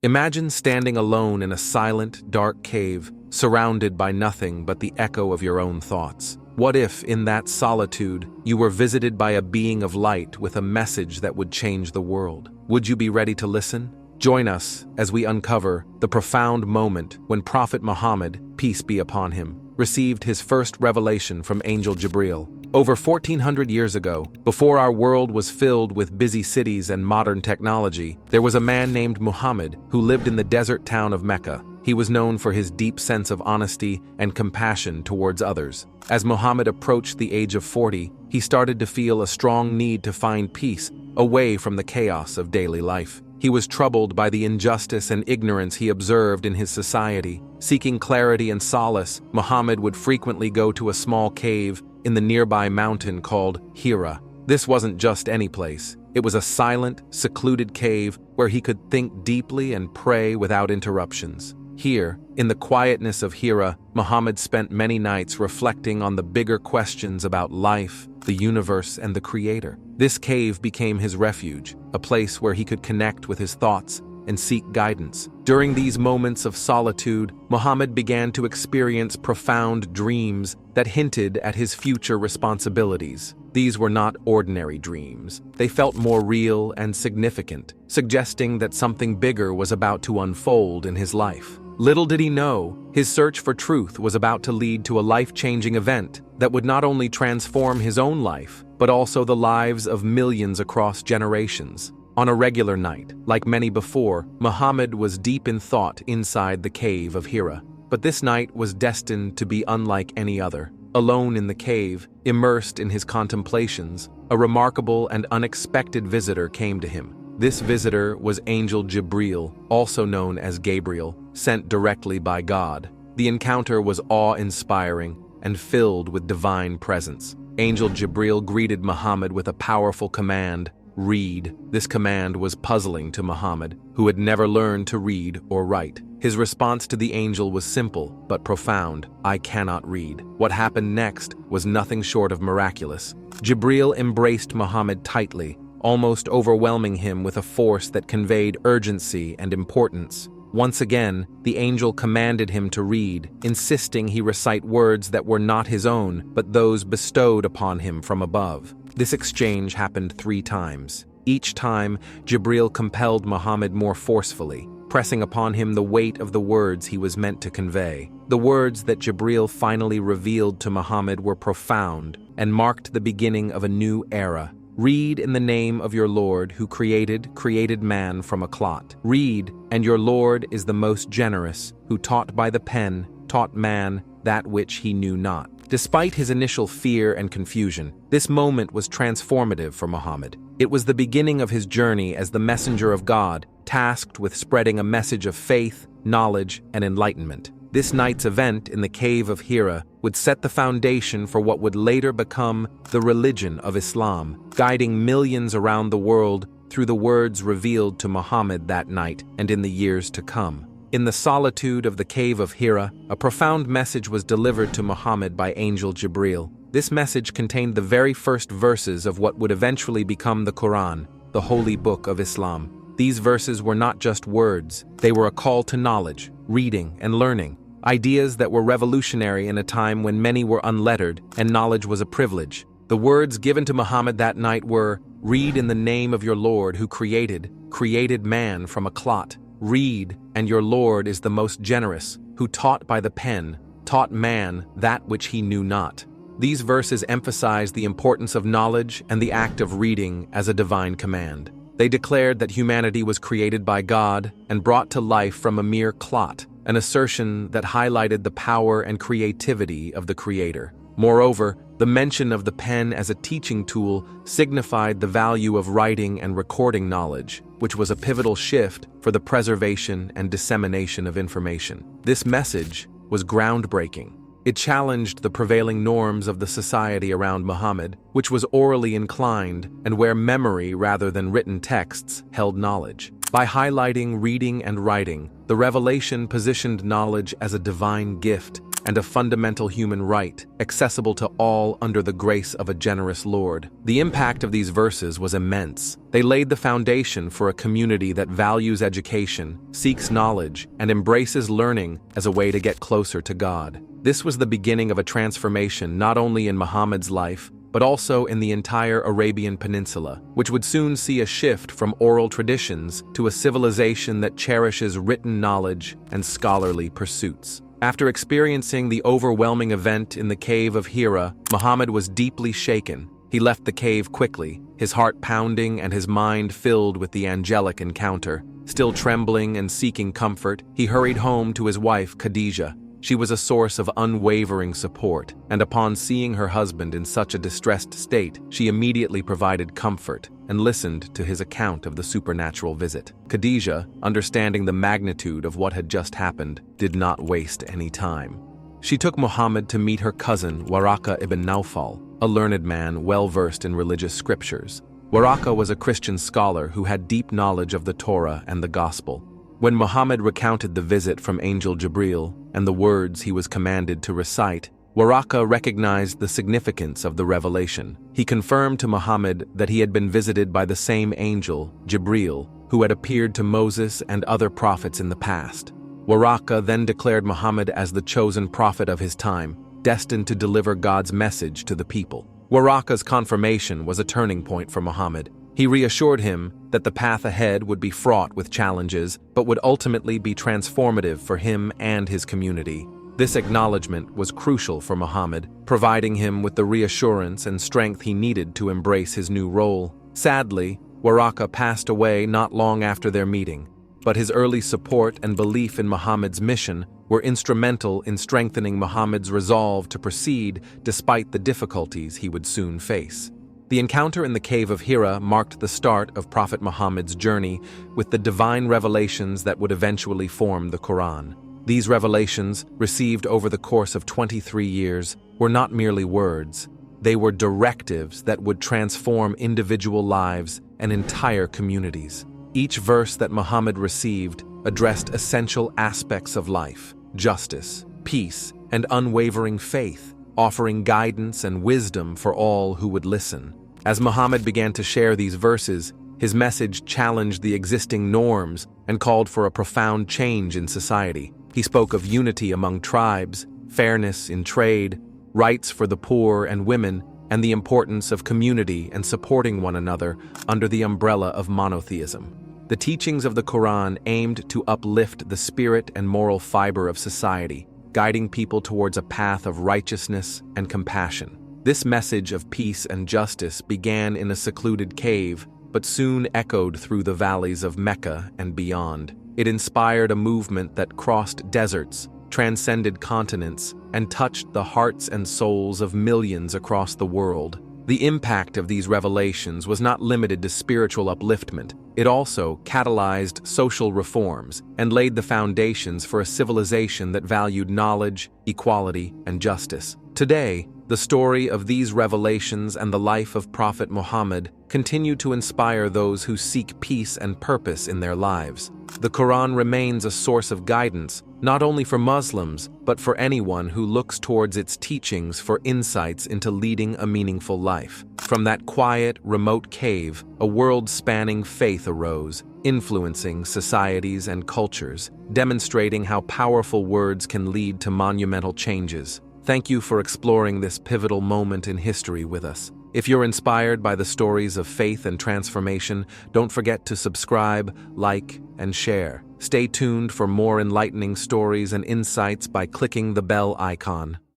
Imagine standing alone in a silent, dark cave, surrounded by nothing but the echo of your own thoughts. What if, in that solitude, you were visited by a being of light with a message that would change the world? Would you be ready to listen? Join us as we uncover the profound moment when Prophet Muhammad, peace be upon him, received his first revelation from Angel Jibreel. Over 1400 years ago, before our world was filled with busy cities and modern technology, there was a man named Muhammad who lived in the desert town of Mecca. He was known for his deep sense of honesty and compassion towards others. As Muhammad approached the age of 40, he started to feel a strong need to find peace away from the chaos of daily life. He was troubled by the injustice and ignorance he observed in his society. Seeking clarity and solace, Muhammad would frequently go to a small cave in the nearby mountain called Hira. This wasn't just any place. It was a silent, secluded cave where he could think deeply and pray without interruptions. Here, in the quietness of Hira, Muhammad spent many nights reflecting on the bigger questions about life, the universe, and the Creator. This cave became his refuge, a place where he could connect with his thoughts and seek guidance. During these moments of solitude, Muhammad began to experience profound dreams that hinted at his future responsibilities. These were not ordinary dreams. They felt more real and significant, suggesting that something bigger was about to unfold in his life. Little did he know, his search for truth was about to lead to a life-changing event that would not only transform his own life, but also the lives of millions across generations. On a regular night, like many before, Muhammad was deep in thought inside the Cave of Hira. But this night was destined to be unlike any other. Alone in the cave, immersed in his contemplations, a remarkable and unexpected visitor came to him. This visitor was Angel Jibreel, also known as Gabriel, sent directly by God. The encounter was awe-inspiring and filled with divine presence. Angel Jibreel greeted Muhammad with a powerful command: read. This command was puzzling to Muhammad, who had never learned to read or write. His response to the angel was simple but profound: I cannot read. What happened next was nothing short of miraculous. Jibreel embraced Muhammad tightly, almost overwhelming him with a force that conveyed urgency and importance. Once again, the angel commanded him to read, insisting he recite words that were not his own, but those bestowed upon him from above. This exchange happened 3 times. Each time, Jibreel compelled Muhammad more forcefully, pressing upon him the weight of the words he was meant to convey. The words that Jibreel finally revealed to Muhammad were profound and marked the beginning of a new era. Read in the name of your Lord who created man from a clot. Read, and your Lord is the most generous, who taught by the pen, taught man that which he knew not. Despite his initial fear and confusion, this moment was transformative for Muhammad. It was the beginning of his journey as the messenger of God, tasked with spreading a message of faith, knowledge, and enlightenment. This night's event in the Cave of Hira would set the foundation for what would later become the religion of Islam, guiding millions around the world through the words revealed to Muhammad that night and in the years to come. In the solitude of the Cave of Hira, a profound message was delivered to Muhammad by Angel Jibreel. This message contained the very first verses of what would eventually become the Quran, the holy book of Islam. These verses were not just words, they were a call to knowledge, reading, and learning. Ideas that were revolutionary in a time when many were unlettered and knowledge was a privilege. The words given to Muhammad that night were, read in the name of your Lord who created man from a clot. Read, and your Lord is the most generous, who taught by the pen, taught man that which he knew not. These verses emphasize the importance of knowledge and the act of reading as a divine command. They declared that humanity was created by God and brought to life from a mere clot, an assertion that highlighted the power and creativity of the Creator. Moreover, the mention of the pen as a teaching tool signified the value of writing and recording knowledge, which was a pivotal shift for the preservation and dissemination of information. This message was groundbreaking. It challenged the prevailing norms of the society around Muhammad, which was orally inclined and where memory rather than written texts held knowledge. By highlighting reading and writing, the revelation positioned knowledge as a divine gift, and a fundamental human right, accessible to all under the grace of a generous Lord. The impact of these verses was immense. They laid the foundation for a community that values education, seeks knowledge, and embraces learning as a way to get closer to God. This was the beginning of a transformation not only in Muhammad's life, but also in the entire Arabian Peninsula, which would soon see a shift from oral traditions to a civilization that cherishes written knowledge and scholarly pursuits. After experiencing the overwhelming event in the Cave of Hira, Muhammad was deeply shaken. He left the cave quickly, his heart pounding and his mind filled with the angelic encounter. Still trembling and seeking comfort, he hurried home to his wife, Khadijah. She was a source of unwavering support, and upon seeing her husband in such a distressed state, she immediately provided comfort and listened to his account of the supernatural visit. Khadijah, understanding the magnitude of what had just happened, did not waste any time. She took Muhammad to meet her cousin, Waraqah ibn Nawfal, a learned man well-versed in religious scriptures. Waraqah was a Christian scholar who had deep knowledge of the Torah and the Gospel. When Muhammad recounted the visit from Angel Jibreel and the words he was commanded to recite, Waraqah recognized the significance of the revelation. He confirmed to Muhammad that he had been visited by the same angel, Gabriel, who had appeared to Moses and other prophets in the past. Waraqah then declared Muhammad as the chosen prophet of his time, destined to deliver God's message to the people. Waraqah's confirmation was a turning point for Muhammad. He reassured him that the path ahead would be fraught with challenges, but would ultimately be transformative for him and his community. This acknowledgement was crucial for Muhammad, providing him with the reassurance and strength he needed to embrace his new role. Sadly, Waraqah passed away not long after their meeting, but his early support and belief in Muhammad's mission were instrumental in strengthening Muhammad's resolve to proceed despite the difficulties he would soon face. The encounter in the Cave of Hira marked the start of Prophet Muhammad's journey with the divine revelations that would eventually form the Quran. These revelations, received over the course of 23 years, were not merely words. They were directives that would transform individual lives and entire communities. Each verse that Muhammad received addressed essential aspects of life: justice, peace, and unwavering faith, offering guidance and wisdom for all who would listen. As Muhammad began to share these verses, his message challenged the existing norms and called for a profound change in society. He spoke of unity among tribes, fairness in trade, rights for the poor and women, and the importance of community and supporting one another under the umbrella of monotheism. The teachings of the Quran aimed to uplift the spirit and moral fiber of society, guiding people towards a path of righteousness and compassion. This message of peace and justice began in a secluded cave, but soon echoed through the valleys of Mecca and beyond. It inspired a movement that crossed deserts, transcended continents, and touched the hearts and souls of millions across the world. The impact of these revelations was not limited to spiritual upliftment. It also catalyzed social reforms and laid the foundations for a civilization that valued knowledge, equality, and justice. Today, the story of these revelations and the life of Prophet Muhammad continue to inspire those who seek peace and purpose in their lives. The Quran remains a source of guidance, not only for Muslims, but for anyone who looks towards its teachings for insights into leading a meaningful life. From that quiet, remote cave, a world-spanning faith arose, influencing societies and cultures, demonstrating how powerful words can lead to monumental changes. Thank you for exploring this pivotal moment in history with us. If you're inspired by the stories of faith and transformation, don't forget to subscribe, like, and share. Stay tuned for more enlightening stories and insights by clicking the bell icon.